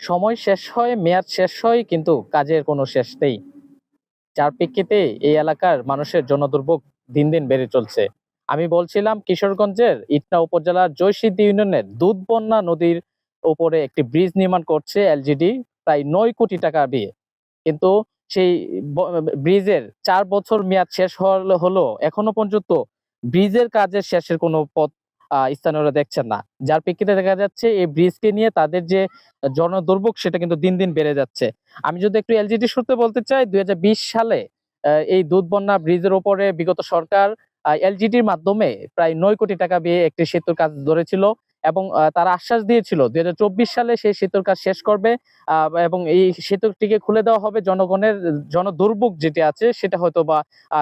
সময় শেষ হয়, মেয়াদ শেষ হয়, কিন্তু কাজের কোনো শেষ নেই। যার প্রেক্ষিতে এই এলাকার মানুষের জনদুর্ভোগ দিন দিন বেড়ে চলছে। আমি বলছিলাম কিশোরগঞ্জের ইটনা উপজেলার জয়সিদ্ধি ইউনিয়নের দুধবন্যা নদীর উপরে একটি ব্রিজ নির্মাণ করছে এলজিডি, প্রায় ৯ কোটি টাকা দিয়ে। কিন্তু সেই ব্রিজের ৪ বছর মেয়াদ শেষ হলো এখনো পর্যন্ত ব্রিজের কাজের শেষের কোনো পথ স্থানীয়রা দেখছেন না। যার প্রেক্ষিতে দেখা যাচ্ছে এই ব্রিজকে নিয়ে তাদের যে জনদুর্ভোগ সেটা কিন্তু দিন দিন বেড়ে যাচ্ছে। আমি যদি একটু এলজিডি সূত্রে বলতে চাই, ২০২০ সালে এই দুধবন্যা ব্রিজের উপরে বিগত সরকার এলজিডির মাধ্যমে প্রায় ৯ কোটি টাকা দিয়ে একটি সেতুর কাজ ধরেছিল এবং তারা আশ্বাস দিয়েছিল ২০২৪ সালে সেই সেতুর কাজ শেষ করবে এবং এই সেতুটিকে খুলে দেওয়া হবে, জনগণের জনদুর্ভোগ যেটি আছে সেটা হয়তো বা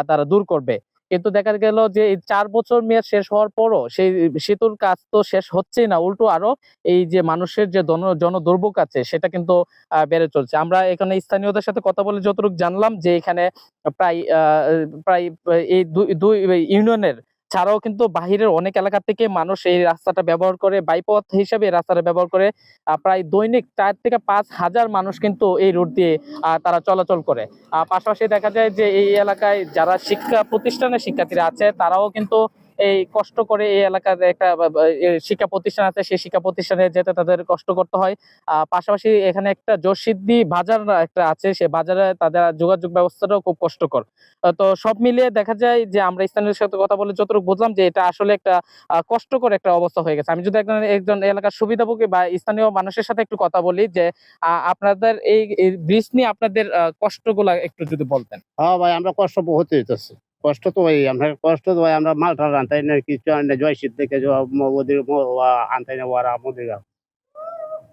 তারা দূর করবে। কিন্তু দেখা গেল যে এই ৪ বছর মেয়াদ শেষ হওয়ার পরও সেই সেতুর কাজ তো শেষ হচ্ছেই না, উল্টো আরো এই যে মানুষের যে জনদুর্ভোগ আছে সেটা কিন্তু বেড়ে চলছে। আমরা এখানে স্থানীয়দের সাথে কথা বলে যতটুকু জানলাম যে এখানে প্রায় প্রায় এই দুই ইউনিয়নের ছাড়াও কিন্তু বাহিরের অনেক এলাকা থেকে মানুষ এই রাস্তাটা ব্যবহার করে, বাইপথ হিসেবে এই রাস্তাটা ব্যবহার করে। প্রায় দৈনিক ৪ থেকে ৫ হাজার মানুষ কিন্তু এই রুট দিয়ে তারা চলাচল করে। পাশাপাশি দেখা যায় যে এই এলাকায় যারা শিক্ষা প্রতিষ্ঠানের শিক্ষার্থীরা আছে তারাও কিন্তু এই কষ্ট করে এই এলাকার একটা শিক্ষা প্রতিষ্ঠান আছে, সেই শিক্ষা প্রতিষ্ঠানে যেতে তাদের কষ্ট করতে হয়। পাশাপাশি এখানে একটা জসিদ্ধি বাজার একটা আছে, সে বাজারে তাদের যোগাযোগ ব্যবস্থাটাও খুব কষ্টকর। তো সব মিলিয়ে দেখা যায় যে আমরা স্থানীয়দের সাথে কথা বলে যতটুকু বুঝলাম যে এটা আসলে একটা কষ্টকর একটা অবস্থা হয়ে গেছে। আমি যদি একজন এলাকার সুবিধাভোগী বা স্থানীয় মানুষের সাথে একটু কথা বলি যে আপনাদের এই ব্রিজ নিয়ে আপনাদের কষ্টগুলা একটু যদি বলতেন। হ্যাঁ ভাই, আমরা কষ্ট বহুত হইতেছে। কষ্ট তো ভাই, আমরা কষ্ট তো ভাই, আমরা মালটা আনতাই না, কিছু আনি না, জয়শীত থেকে ওদের আনতাই না, ওরা আমাদের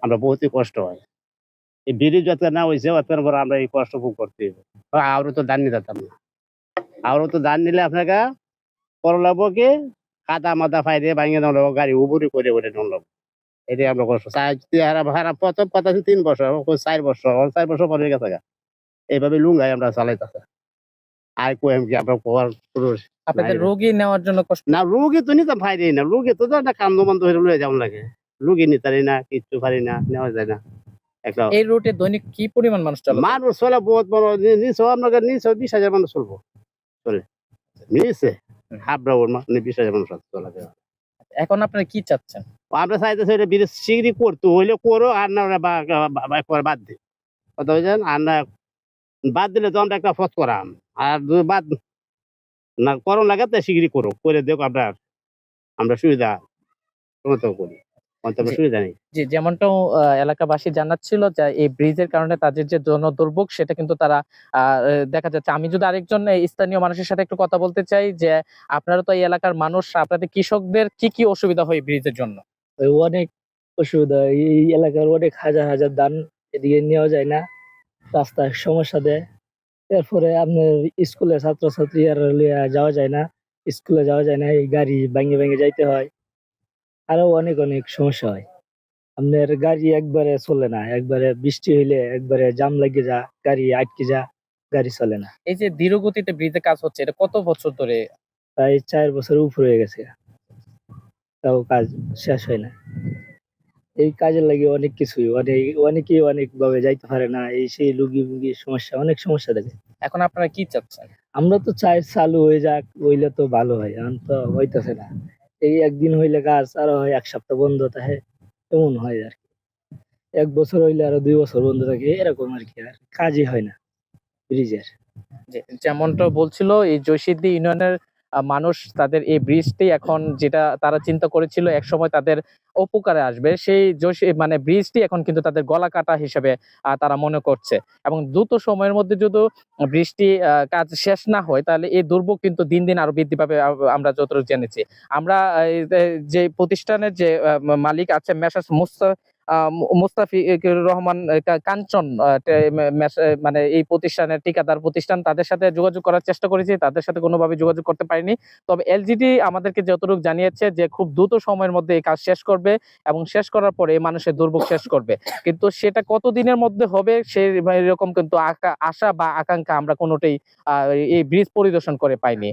আমরা বহুতই কষ্ট হয়। এই ব্রিজ যত না হয়েছে অত পর আমরা এই কষ্ট ভোগ করতে হবে। আরো তো দান নিতে যেতাম না, আরো তো দান নিলে আপনাকে করলাম কি কাদা মাদা ফাই দিয়ে ভাঙিয়ে নেওয়া লাগবো, গাড়ি উবুরি করে উঠে নেওয়া লাগবো। এটাই আমরা কষ্ট হারা প্রথম কথা ৩ বছর, ৪ বছর, ৪ বছর পরে গেছে গা। এইভাবে লুঙ্গাই আমরা চালাইতেছে। আর কোয়েম কি আমরা কোয়ার আপনাদের রোগী নেওয়ার জন্য কষ্ট না, রুগী তো নিতে পারি না, রুগী তো একটা কান্দ বন্ধ হয়ে লয়ে যেমন লাগে, রুগী নিতে পারি না, কিচ্ছু পারি না, নেওয়া যায় না। একটা এই রুটে দৈনিক কি পরিমাণ মানুষ চলে? মানুষ চলে বহুত বড়, নিচেও আপনাকে নিচেও ২০,০০০ মানুষ চলবো, চলে নিচে হাবড়া ওর মানে ২০,০০০ মানুষ চলা যায়। এখন আপনারা কি চাচ্ছেন? আমরা চাইতেছি এটা ব্রিজ শীঘ্রই করতে হইলে করো, আর না ওরা বাদ দিই কথা বলছেন, আর না বাদ দিলে তো আমরা একটা ফস করাম, আর যদি বাদ না করো লাগে তো শীঘ্রই করো, করে দেখো আপনার আমরা সুবিধা মতো করি, জি, সুবিধা নেই। জি, যেমনটাও এলাকাবাসী জানাচ্ছিল যে এই ব্রিজের কারণে তাদের যে জনদুর্ভোগ সেটা কিন্তু তারা দেখা যাচ্ছে। আমি যদি আরেকজন স্থানীয় মানুষের সাথে একটু কথা বলতে চাই যে আপনারা তো এই এলাকার মানুষ, আপনাদের কৃষকদের কি কি অসুবিধা হয় ব্রিজের জন্য? অনেক অসুবিধা। এই এলাকার অনেক হাজার হাজার ধান এদিকে নেওয়া যায় না, রাস্তায় সমস্যা দেয়। এরপরে আপনার স্কুলের ছাত্রছাত্রী আর লইয়া যাওয়া যায় না, স্কুলে যাওয়া যায় না, এই গাড়ি ভাঙে ভাঙে যাইতে হয়। আরো অনেক অনেক সমস্যা হয়। আপনার গাড়ি একবারে চলে না, একবারে বৃষ্টি হইলে একবারে জাম লাগে যা, গাড়ি আটকে যা, গাড়ি চলে না। এই যে ধীর গতিতে ব্রিজের কাজ হচ্ছে এটা কত বছর ধরে? প্রায় ৪ বছর উপরে হয়ে গেছে, তাও কাজ শেষ হয় না। এই কাজের লাগে অনেক কিছুই, অনেকেই অনেক ভাবে যাইতে পারে না, এই সেই লুগি মুগি সমস্যা, অনেক সমস্যা দেখে। এখন আপনারা কি চাচ্ছেন? আমরা তো চাই চালু হয়ে যাক, হইলে তো ভালো হয়, এখন তো হইতেছে না। এই একদিন হইলে কাজ আরো হয় ১ সপ্তাহ বন্ধ থাকে, এমন হয় আর কি। ১ বছর হইলে আরো ২ বছর বন্ধ থাকে, এরকম আর কি, আর কাজই হয় না ব্রিজের। যেমনটা বলছিল এই জয়সিদ্ধি ইউনিয়নের মানুষ, তাদের এই ব্রিজটি এখন যেটা তারা চিন্তা করেছিল একসময় তাদের উপকারে আসবে, সেই মানে ব্রিজটি এখন কিন্তু তাদের গলা কাটা হিসেবে তারা মনে করছে। এবং দ্রুত সময়ের মধ্যে যদি ব্রিজটি কাজ শেষ না হয় তাহলে এই দুর্ভোগ কিন্তু দিন দিন আরো বৃদ্ধি পাবে। আমরা যতটুকু জেনেছি, আমরা যে প্রতিষ্ঠানের যে মালিক আছে মেসার্স মুস্তাফিজুর রহমান কাঞ্চন, মানে এই প্রতিষ্ঠানের ঠিকাদার প্রতিষ্ঠান, তাদের সাথে যোগাযোগ করার চেষ্টা করেছি, তাদের সাথে কোনোভাবে যোগাযোগ করতে পারিনি। তবে এলজিডি আমাদেরকে যতটুকু জানিয়েছে যে খুব দ্রুত সময়ের মধ্যে এই কাজ শেষ করবে এবং শেষ করার পরে এই মানুষের দুর্ভোগ শেষ করবে। কিন্তু সেটা কতদিনের মধ্যে হবে সে এরকম কিন্তু আশা বা আকাঙ্ক্ষা আমরা কোনোটাই এই ব্রিজ পরিদর্শন করে পাইনি।